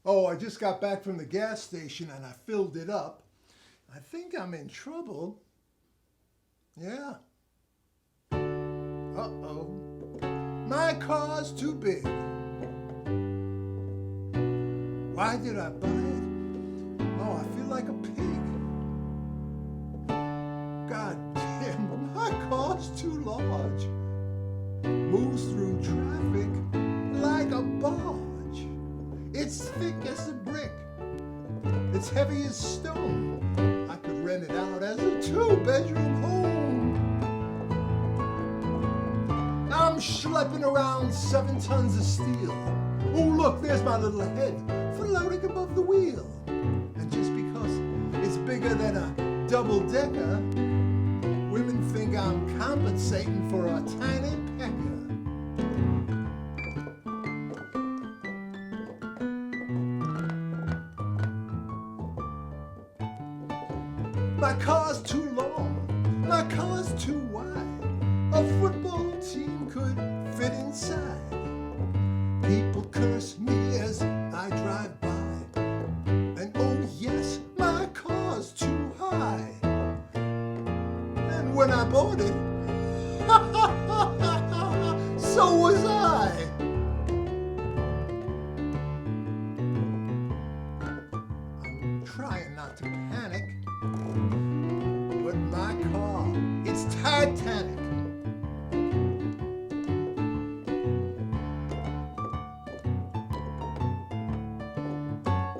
Oh, I just got back from the gas station and I filled it up. I think I'm in trouble. Yeah. Uh-oh. My car's too big. Why did I buy it? Oh, I feel like a pig. God damn, my car's too large. Moves through traffic like a barge. It's thick as a brick. It's heavy as stone. I could rent it out as a 2-bedroom home. I'm schlepping around 7 tons of steel. Oh, look, there's my little head floating above the wheel. And just because it's bigger than a double-decker, women think I'm compensating for a tiny pecker. My car's too long, my car's too wide. A football team could fit inside. People curse me as I drive by. And oh yes, my car's too high. And when I bought it, so was I. I'm trying not to panic, but my car, it's Titanic.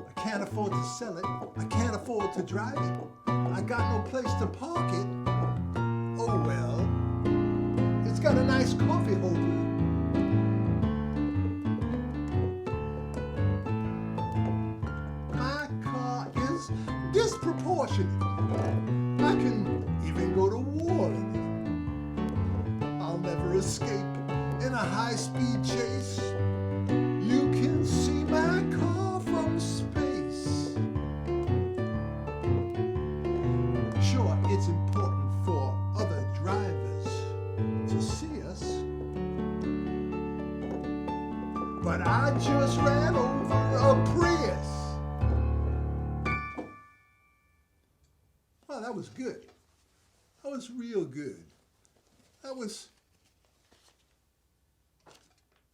I can't afford to sell it. I can't afford to drive it. I got no place to park it. Oh well, it's got a nice coffee holder. My car is disproportionate. I can even go to war in it. I'll never escape in a high-speed chase. You can see my car from space. Sure, it's important for other drivers to see us, but I just ran over a Prius. Wow, that was good. That was real good. That was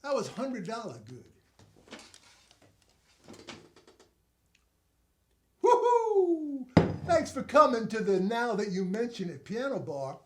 $100 good. Woohoo! Thanks for coming to the Now That You Mention It piano bar.